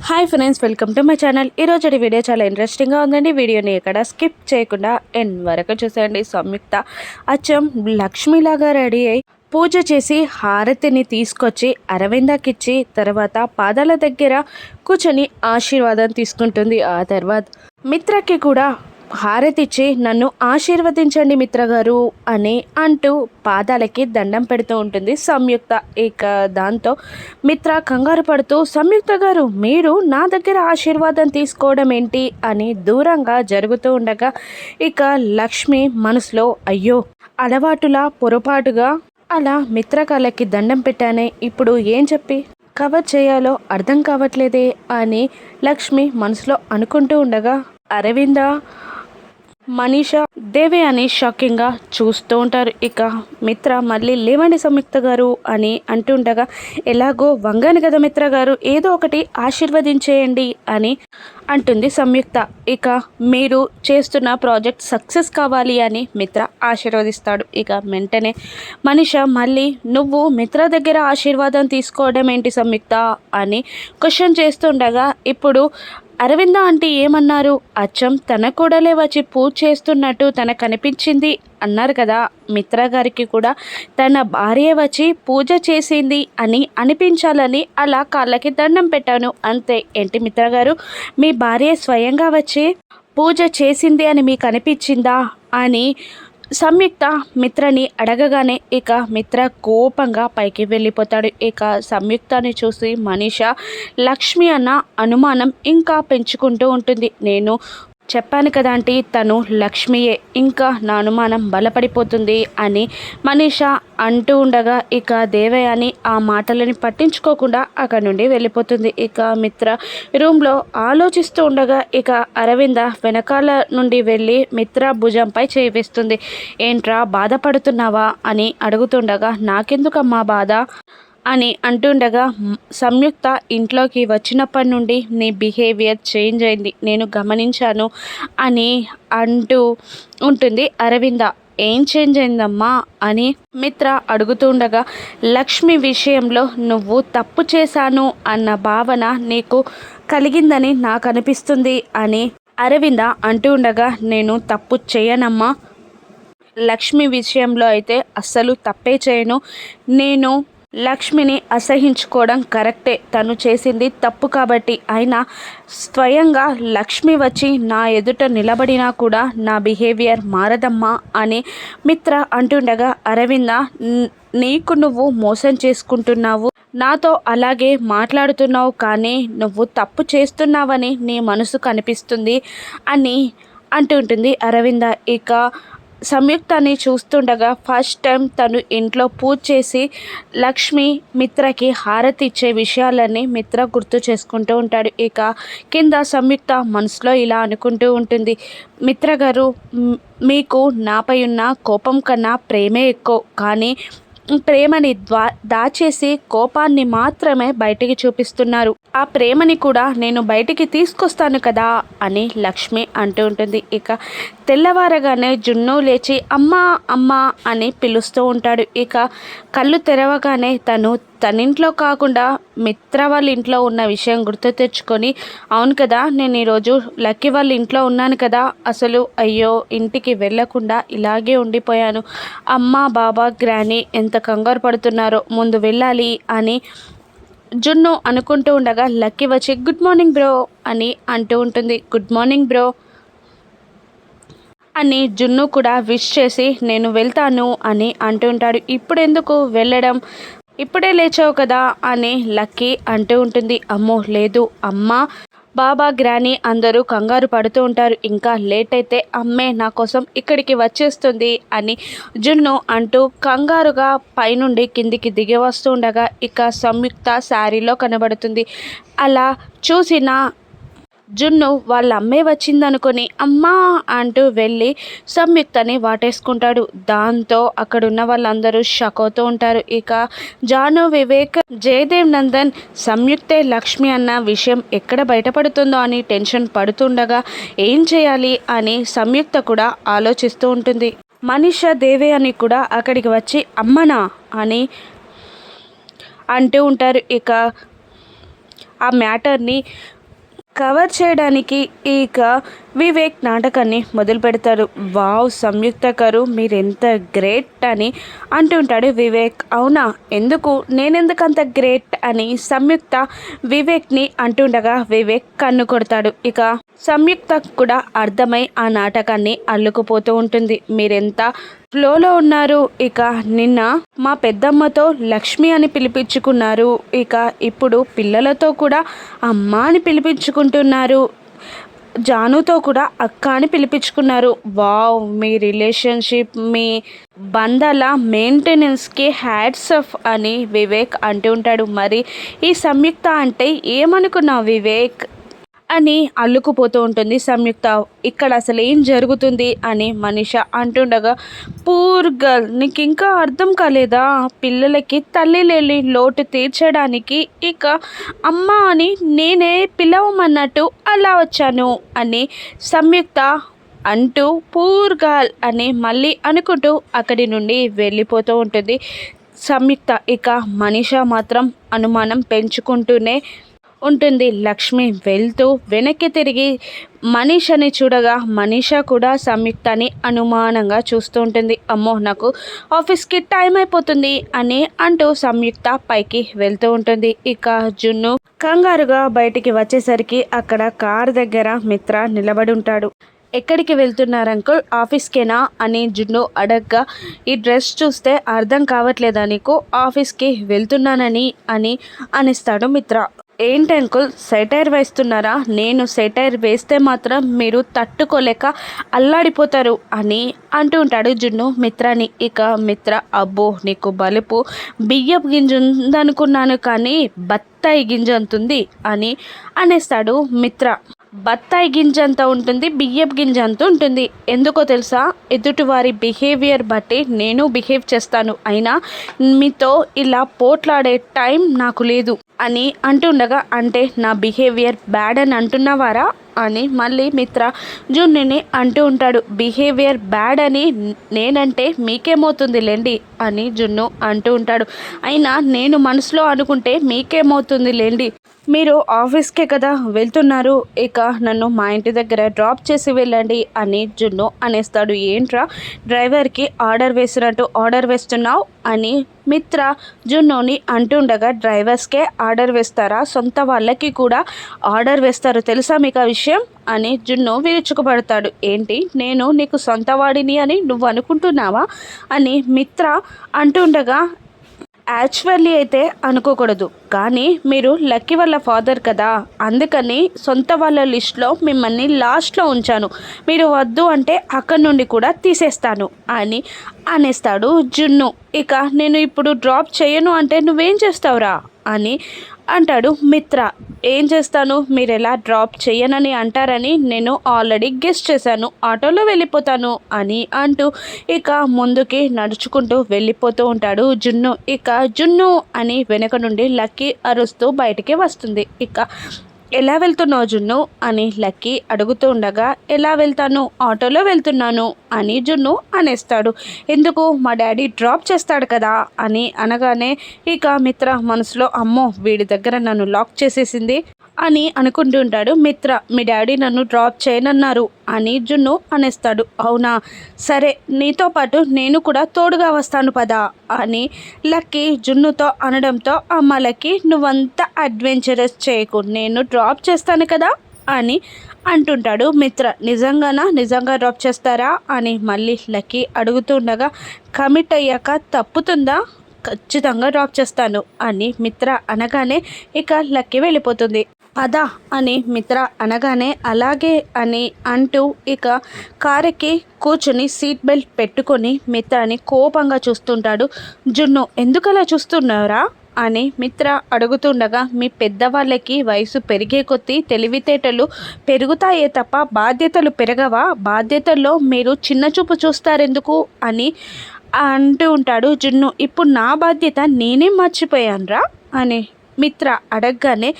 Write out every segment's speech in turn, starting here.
Hi friends, welcome to my channel. ఈరోజు video చాలా ఇంట్రెస్టింగ్గా ఉందండి. వీడియోని ఎక్కడ స్కిప్ చేయకుండా ఎండ్ వరకు చూసేయండి. సంయుక్త అచ్చం లక్ష్మిలాగా రెడీ అయి పూజ చేసి హారతిని తీసుకొచ్చి అరవిందకిచ్చి తర్వాత పాదాల దగ్గర కూర్చొని ఆశీర్వాదం తీసుకుంటుంది. ఆ తర్వాత మిత్రకి కూడా హారతిచ్చి నన్ను ఆశీర్వదించండి మిత్రగారు అని అంటూ పాదాలకి దండం పెడుతూ ఉంటుంది సంయుక్త. ఇక దాంతో మిత్ర కంగారు పడుతూ, సంయుక్త గారు మీరు నా దగ్గర ఆశీర్వాదం తీసుకోవడం ఏంటి అని దూరంగా జరుగుతూ ఉండగా ఇక లక్ష్మి మనసులో అయ్యో అలవాటులా పొరపాటుగా అలా మిత్ర కాళ్ళకి దండం పెట్టానే, ఇప్పుడు ఏం చెప్పి కవర్ చేయాలో అర్థం కావట్లేదే అని లక్ష్మి మనసులో అనుకుంటూ ఉండగా అరవింద మనీషా దేవి అని షాకింగ్గా చూస్తూ ఉంటారు. ఇక మిత్ర మళ్ళీ లేవండి సంయుక్త గారు అని అంటుండగా, ఎలాగో వంగాను కదా మిత్ర గారు, ఏదో ఒకటి ఆశీర్వదించేయండి అని అంటుంది సంయుక్త. ఇక మీరు చేస్తున్న ప్రాజెక్ట్ సక్సెస్ కావాలి అని మిత్ర ఆశీర్వదిస్తాడు. ఇక వెంటనే మనీషా మళ్ళీ నువ్వు మిత్ర దగ్గర ఆశీర్వాదం తీసుకోవడం ఏంటి సంయుక్త అని క్వశ్చన్ చేస్తుండగా, ఇప్పుడు అరవింద ఆంటీ ఏమన్నారు, అచ్చం తన కూడలే వచ్చి పూజ చేస్తున్నట్టు తనకు కనిపించింది అన్నారు కదా, మిత్ర గారికి కూడా తన భార్య వచ్చి పూజ చేసింది అని అనిపించాలని అలా కాళ్ళకి దండం పెట్టాను అంతే. ఏంటి మిత్ర గారు, మీ భార్య స్వయంగా వచ్చి పూజ చేసింది అని మీకు అనిపించిందా అని సంయుక్త మిత్రని అడగగానే ఇక మిత్ర కోపంగా పైకి వెళ్ళిపోతాడు. ఇక సంయుక్తని చూసి మనీషా లక్ష్మి అన్న అనుమానం ఇంకా పెంచుకుంటూ ఉంటుంది. నేను చెప్పాను కదా ఆంటీ, తను లక్ష్మియే, ఇంకా నా అనుమానం బలపడిపోతుంది అని మనీషా అంటూ ఉండగా ఇక దేవయాని ఆ మాటలని పట్టించుకోకుండా అక్కడి నుండి వెళ్ళిపోతుంది. ఇక మిత్ర రూమ్లో ఆలోచిస్తూ ఉండగా ఇక అరవింద వెనకాల నుండి వెళ్ళి మిత్ర భుజంపై చేయిస్తుంది. ఏంట్రా బాధపడుతున్నావా అని అడుగుతుండగా, నాకెందుకమ్మా బాధ అని అంటుండగా, సంయుక్త ఇంట్లోకి వచ్చినప్పటి నుండి నీ బిహేవియర్ చేంజ్ అయింది, నేను గమనించాను అని అంటూ ఉంటుంది అరవింద. ఏం చేంజ్ అయిందమ్మా అని మిత్ర అడుగుతుండగా, లక్ష్మి విషయంలో నువ్వు తప్పు చేశాను అన్న భావన నీకు కలిగిందని నాకు అనిపిస్తుంది అని అరవింద అంటూ ఉండగా, నేను తప్పు చేయనమ్మా, లక్ష్మి విషయంలో అయితే అస్సలు తప్పే చేయను, నేను లక్ష్మిని అసహించుకోవడం కరెక్టే, తను చేసింది తప్పు కాబట్టి, అయినా స్వయంగా లక్ష్మి వచ్చి నా ఎదుట నిలబడినా కూడా నా బిహేవియర్ మారదమ్మా అని మిత్ర అంటుండగా, అరవింద నీకు నువ్వు మోసం చేసుకుంటున్నావు, నాతో అలాగే మాట్లాడుతున్నావు, కానీ నువ్వు తప్పు చేస్తున్నావని నీ మనసు కనిపిస్తుంది అని అంటుంటుంది అరవింద. ఇక సంయుక్తని చూస్తుండగా ఫస్ట్ టైం తను ఇంట్లో పూజ చేసి లక్ష్మి మిత్రకి హారతి ఇచ్చే విషయాలన్నీ మిత్ర గుర్తు చేసుకుంటూ ఉంటాడు. ఇక కింద సంయుక్త మనసులో ఇలా అనుకుంటూ ఉంటుంది, మిత్ర గారు మీకు నాపై ఉన్న కోపం కన్నా ప్రేమే ఎక్కువ, కానీ ప్రేమని దాచేసి కోపాన్ని మాత్రమే బయటికి చూపిస్తున్నారు, ఆ ప్రేమని కూడా నేను బయటికి తీసుకొస్తాను కదా అని లక్ష్మి అంటూ ఉంటుంది. ఇక తెల్లవారగానే జున్ను లేచి అమ్మా అమ్మా అని పిలుస్తూ ఉంటాడు. ఇక కళ్ళు తెరవగానే తన ఇంట్లో కాకుండా మిత్ర వాళ్ళ ఇంట్లో ఉన్న విషయం గుర్తు తెచ్చుకొని, అవును కదా నేను ఈరోజు లక్కీ వాళ్ళ ఇంట్లో ఉన్నాను కదా, అసలు అయ్యో ఇంటికి వెళ్ళకుండా ఇలాగే ఉండిపోయాను, అమ్మ బాబా గ్రాని ఎంత కంగారు పడుతున్నారో, ముందు వెళ్ళాలి అని జున్ను అనుకుంటూ ఉండగా లక్కీ వచ్చి గుడ్ మార్నింగ్ బ్రో అని అంటూ ఉంటుంది. గుడ్ మార్నింగ్ బ్రో అని జున్ను కూడా విష్ చేసి నేను వెళ్తాను అని అంటుంటాడు. ఇప్పుడెందుకు వెళ్ళడం, ఇప్పుడే లేచావు కదా అని లక్కీ అంటూ ఉంటుంది. అమ్మో లేదు, అమ్మ బాబా గ్రాని అందరూ కంగారు పడుతూ ఉంటారు, ఇంకా లేట్ అయితే అమ్మే నా కోసం ఇక్కడికి వచ్చేస్తుంది అని జున్ను అంటూ కంగారుగా పైనుండి కిందికి దిగి వస్తూ ఉండగా ఇక సంయుక్త శారీలో కనబడుతుంది. అలా చూసిన జున్ను వాళ్ళ అమ్మే వచ్చిందనుకొని అమ్మా అంటూ వెళ్ళి సంయుక్తని వాటేసుకుంటాడు. దాంతో అక్కడున్న వాళ్ళందరూ షాక్ అవుతూ ఉంటారు. ఇక జాను, వివేక్, జయదేవ్ నందన్ సంయుక్తే లక్ష్మి అన్న విషయం ఎక్కడ బయటపడుతుందో అని టెన్షన్ పడుతుండగా ఏం చేయాలి అని సంయుక్త కూడా ఆలోచిస్తూ ఉంటుంది. మనీషా దేవి అని కూడా అక్కడికి వచ్చి అమ్మనా అని అంటూ ఉంటారు. ఇక ఆ మ్యాటర్ని కవర్ చేయడానికి ఇక వివేక్ నాటకాన్ని మొదలు పెడతారు. వావ్ సంయుక్త గారు మీరెంత గ్రేట్ అని అంటుంటాడు వివేక్. అవునా, ఎందుకు, నేనెందుకు అంత గ్రేట్ అని సంయుక్త వివేక్ని అంటుండగా వివేక్ కన్ను కొడతాడు. ఇక సంయుక్త కూడా అర్థమై ఆ నాటకాన్ని అల్లుకుపోతూ ఉంటుంది. మీరెంత ఫ్లోలో ఉన్నారు. ఇక నిన్న మా పెద్దమ్మతో లక్ష్మి అని పిలిపించుకున్నారు, ఇక ఇప్పుడు పిల్లలతో కూడా అమ్మ అని పిలిపించుకుంటున్నారు, జానుతో కూడా అక్క అని పిలిపించుకున్నారు. వావ్, మీ రిలేషన్షిప్, మీ బంధాల మెయింటెనెన్స్కి హ్యాట్స్ ఆఫ్ అని వివేక్ అంటూ ఉంటాడు. మరి ఈ సంయుక్త అంటే ఏమనుకున్నావు వివేక్ అని అల్లుకుపోతూ ఉంటుంది సంయుక్త. ఇక్కడ అసలు ఏం జరుగుతుంది అని మనీష అంటుండగా, పూర్ గర్ల్, నీకు ఇంకా అర్థం కాలేదా, పిల్లలకి తల్లి లేని లోటు తీర్చడానికి ఇక అమ్మ అని నేనే పిలవమన్నట్టు అలా వచ్చాను అని సంయుక్త అంటూ పూర్ గర్ల్ అని మళ్ళీ అనుకుంటూ అక్కడి నుండి వెళ్ళిపోతూ ఉంటుంది సంయుక్త. ఇక మనీష మాత్రం అనుమానం పెంచుకుంటూనే ఉంటుంది. లక్ష్మి వెళ్తూ వెనక్కి తిరిగి మనీషని చూడగా మనీష కూడా సంయుక్తని అనుమానంగా చూస్తూ ఉంటుంది. అమ్మో, నాకు ఆఫీస్కి టైం అయిపోతుంది అని అంటూ సంయుక్త పైకి వెళ్తూ ఉంటుంది. ఇక జున్ను కంగారుగా బయటికి వచ్చేసరికి అక్కడ కార్ దగ్గర మిత్ర నిలబడి ఉంటాడు. ఎక్కడికి వెళ్తున్నారు అంకుల్, ఆఫీస్కేనా అని జున్ను అడగ్గా, ఈ డ్రెస్ చూస్తే అర్థం కావట్లేదా నీకు, ఆఫీస్కి వెళ్తున్నానని అని అనిస్తాడు మిత్ర. ఏంటి అంకుల్, సెటైర్ వేస్తున్నారా, నేను సెటైర్ వేస్తే మాత్రం మీరు తట్టుకోలేక అల్లాడిపోతారు అని అంటూ ఉంటాడు జున్ను మిత్రాని. ఇక మిత్ర, అబ్బో నీకు బలుపు బియ్యపు గింజ ఉందనుకున్నాను కానీ బత్తాయి గింజ అంతుంది అని అనేస్తాడు మిత్ర. బత్తాయి గింజ అంత ఉంటుంది, బియ్యపు గింజ అంత ఉంటుంది. ఎందుకో తెలుసా, ఎదుటివారి బిహేవియర్ బట్టి నేను బిహేవ్ చేస్తాను, అయినా మీతో ఇలా పోట్లాడే టైం నాకు లేదు అని అంటుండగా, అంటే నా బిహేవియర్ బ్యాడ్ అని అంటున్నవారా అని మళ్ళీ మిత్ర జున్నుని అంటూ ఉంటాడు. బిహేవియర్ బ్యాడ్ అని నేనంటే మీకేమవుతుంది లేండి అని జున్ను అంటూ ఉంటాడు. అయినా నేను మనసులో అనుకుంటే మీకేమవుతుంది లేండి, మీరు ఆఫీస్కే కదా వెళ్తున్నారు, ఇక నన్ను మా ఇంటి దగ్గర డ్రాప్ చేసి వెళ్ళండి అని జున్ను అనేస్తాడు. ఏంట్రా డ్రైవర్కి ఆర్డర్ వేసినట్టు ఆర్డర్ వేస్తున్నావు అని మిత్ర జున్నుని అంటుండగా, డ్రైవర్స్కే ఆర్డర్ వేస్తారా, సొంత వాళ్ళకి కూడా ఆర్డర్ వేస్తారు తెలుసా మీకు ఆ విషయం అని జున్ను విరుచుకుపడతాడు. ఏంటి, నేను నీకు సొంత వాడిని అని నువ్వు అనుకుంటున్నావా అని మిత్ర అంటుండగా, యాక్చువల్లీ అయితే అనుకోకూడదు, కానీ మీరు లక్కీ వాళ్ళ ఫాదర్ కదా, అందుకని సొంత వాళ్ళ లిస్ట్లో మిమ్మల్ని లాస్ట్లో ఉంచాను, మీరు వద్దు అంటే అక్కడి నుండి కూడా తీసేస్తాను అని అనేస్తాడు జున్ను. ఇక నేను ఇప్పుడు డ్రాప్ చేయను అంటే నువ్వేం చేస్తావురా అని అంటాడు మిత్ర. ఏం చేస్తాను, మీరు ఎలా డ్రాప్ చేయనని అంటారని నేను ఆల్రెడీ గెస్ చేశాను, ఆటోలో వెళ్ళిపోతాను అని అంటూ ఇక ముందుకి నడుచుకుంటూ వెళ్ళిపోతూ ఉంటాడు జున్ను. ఇక జున్ను అని వెనక నుండి లక్కీ అరుస్తూ బయటికి వస్తుంది. ఇక ఎలా వెళ్తున్నావు జున్ను అని లక్కీ అడుగుతూ ఉండగా, ఎలా వెళ్తాను, ఆటోలో వెళ్తున్నాను అని జున్ను అనేస్తాడు. ఎందుకు, మా డాడీ డ్రాప్ చేస్తాడు కదా అని అనగానే ఇక మిత్ర మనసులో, అమ్మో వీడి దగ్గర నన్ను లాక్ చేసేసింది అని అనుకుంటూ ఉంటాడు మిత్ర. మీ డాడీ నన్ను డ్రాప్ చేయనన్నారు అని జున్ను అనేస్తాడు. అవునా, సరే నీతో పాటు నేను కూడా తోడుగా వస్తాను పదా అని లక్కీ జున్నుతో అనడంతో, అమ్మ లక్కీ నువ్వంతా అడ్వెంచరస్ చేయకు, నేను డ్రాప్ చేస్తాను కదా అని అంటుంటాడు మిత్ర. నిజంగా డ్రాప్ చేస్తారా అని మళ్ళీ లక్కీ అడుగుతుండగా, కమిట్ అయ్యాక తప్పుతుందా, ఖచ్చితంగా డ్రాప్ చేస్తాను అని మిత్ర అనగానే ఇక లక్కీ వెళ్ళిపోతుంది. పద అని మిత్ర అనగానే అలాగే అని అంటూ ఇక కారుకి కూర్చుని సీట్ బెల్ట్ పెట్టుకొని మిత్రని కోపంగా చూస్తుంటాడు జున్ను. ఎందుకు అలా చూస్తున్నారా అని మిత్ర అడుగుతుండగా, మీ పెద్దవాళ్ళకి వయసు పెరిగే కొద్దీ తెలివితేటలు పెరుగుతాయే తప్ప బాధ్యతలు పెరగవా, బాధ్యతల్లో మీరు చిన్న చూపు చూస్తారెందుకు అని అంటూ ఉంటాడు జున్ను. ఇప్పుడు నా బాధ్యత నేనేం మర్చిపోయానురా అని మిత్ర అడగగానే,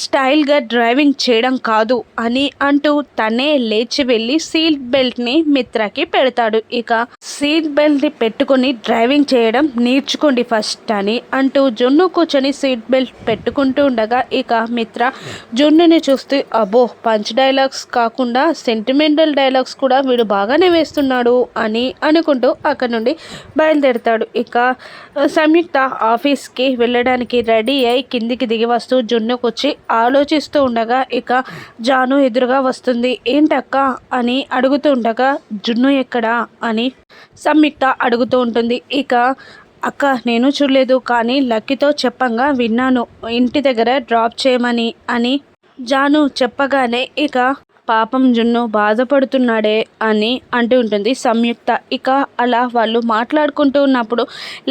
స్టైల్గా డ్రైవింగ్ చేయడం కాదు అని అంటూ తనే లేచి వెళ్ళి సీట్ బెల్ట్ని మిత్రకి పెడతాడు. ఇక సీట్ బెల్ట్ని పెట్టుకొని డ్రైవింగ్ చేయడం నేర్చుకోండి ఫస్ట్ అని అంటూ జున్ను కూర్చొని సీట్ బెల్ట్ పెట్టుకుంటూ ఉండగా ఇక మిత్ర జున్నుని చూస్తూ అబ్బో పంచ్ డైలాగ్స్ కాకుండా సెంటిమెంటల్ డైలాగ్స్ కూడా వీడు బాగానే వేస్తున్నాడు అని అనుకుంటూ అక్కడ నుండి బయలుదేరుతాడు. ఇక సంయుక్త ఆఫీస్కి వెళ్ళడానికి రెడీ అయి కిందికి దిగి వస్తూ జున్నుకొచ్చి ఆలోచిస్తూ ఉండగా ఇక జాను ఎదురుగా వస్తుంది. ఏంటక్క అని అడుగుతూ ఉండగా జున్ను ఎక్కడా అని సంయుక్త అడుగుతూ ఉంటుంది. ఇక అక్క నేను చూడలేదు కానీ లక్కీతో చెప్పంగా విన్నాను ఇంటి దగ్గర డ్రాప్ చేయమని అని జాను చెప్పగానే ఇక పాపం జున్ను బాధపడుతున్నాడే అని అంటూ ఉంటుంది సంయుక్త. ఇక అలా వాళ్ళు మాట్లాడుకుంటూ ఉన్నప్పుడు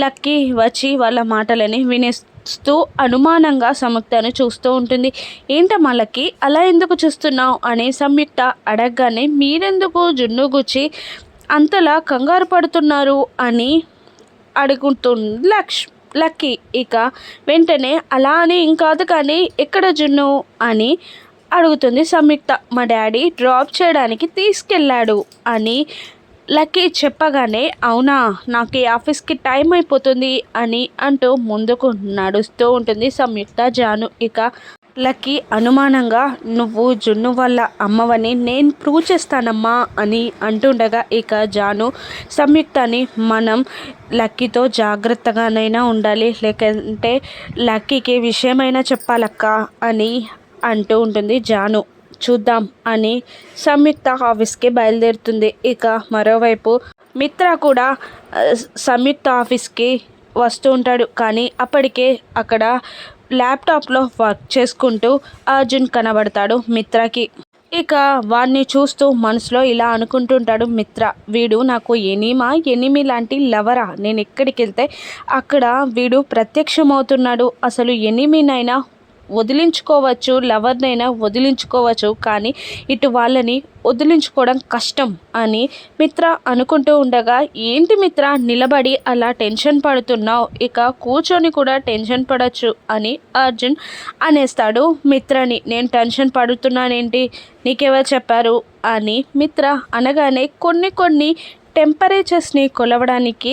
లక్కీ వచ్చి వాళ్ళ మాటలని వినేస్తూ అనుమానంగా సంయుక్తను చూస్తూ ఉంటుంది. ఏంటమ్మా లక్కీ అలా ఎందుకు చూస్తున్నావు అని సంయుక్త అడగగానే మీరెందుకు జున్ను గుచ్చి అంతలా కంగారు పడుతున్నారు అని అడుగుతుంది లక్కీ. ఇక వెంటనే అలా అని ఇంకాదు కానీ ఎక్కడ జున్ను అని అడుగుతుంది సంయుక్త. మా డాడీ డ్రాప్ చేయడానికి తీసుకెళ్ళాడు అని లక్కీ చెప్పగానే అవునా నాకు ఈ ఆఫీస్కి టైం అయిపోతుంది అని అంటూ ముందుకు నడుస్తూ ఉంటుంది సంయుక్త జాను. ఇక లక్కీ అనుమానంగా నువ్వు జున్ను వల్ల అమ్మవని నేను ప్రూవ్ చేస్తానమ్మా అని అంటుండగా ఇక జాను సంయుక్తని మనం లక్కీతో జాగ్రత్తగానైనా ఉండాలి లేకంటే లక్కీకి విషయమైనా చెప్పాలక్క అని అంటూ ఉంటుంది జాను. చూద్దాం అని సంయుక్త ఆఫీస్కి బయలుదేరుతుంది. ఇక మరోవైపు మిత్ర కూడా సంయుక్త ఆఫీస్కి వస్తూ ఉంటాడు. కానీ అప్పటికే అక్కడ ల్యాప్టాప్లో వర్క్ చేసుకుంటూ అర్జున్ కనబడతాడు మిత్రకి. ఇక వాడిని చూస్తూ మనసులో ఇలా అనుకుంటుంటాడు మిత్ర వీడు నాకు ఎనిమి లాంటి లవరా నేను ఎక్కడికి వెళ్తే అక్కడ వీడు ప్రత్యక్షమవుతున్నాడు. అసలు ఎనిమినైనా వదిలించుకోవచ్చు లవర్నైనా వదిలించుకోవచ్చు కానీ ఇటు వాళ్ళని వదిలించుకోవడం కష్టం అని మిత్ర అనుకుంటూ ఉండగా ఏంటి మిత్ర నిలబడి అలా టెన్షన్ పడుతున్నావు ఇక కూర్చొని కూడా టెన్షన్ పడచ్చు అని అర్జున్ అనేస్తాడు మిత్రని. నేను టెన్షన్ పడుతున్నానేంటి నీకెవరు చెప్పారు అని మిత్ర అనగానే కొన్ని టెంపరేచర్స్ని కొలవడానికి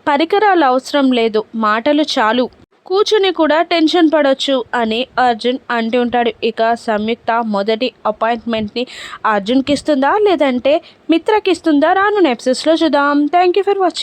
పరికరాలు అవసరం లేదు మాటలు చాలు కూర్చుని కూడా టెన్షన్ పడవచ్చు అని అర్జున్ అంటూ ఉంటాడు. ఇక సంయుక్త మొదటి అపాయింట్మెంట్ని అర్జున్కి ఇస్తుందా లేదంటే మిత్రకి ఇస్తుందా రాను ఎపిసోడ్స్లో చూద్దాం. Thank you for watching.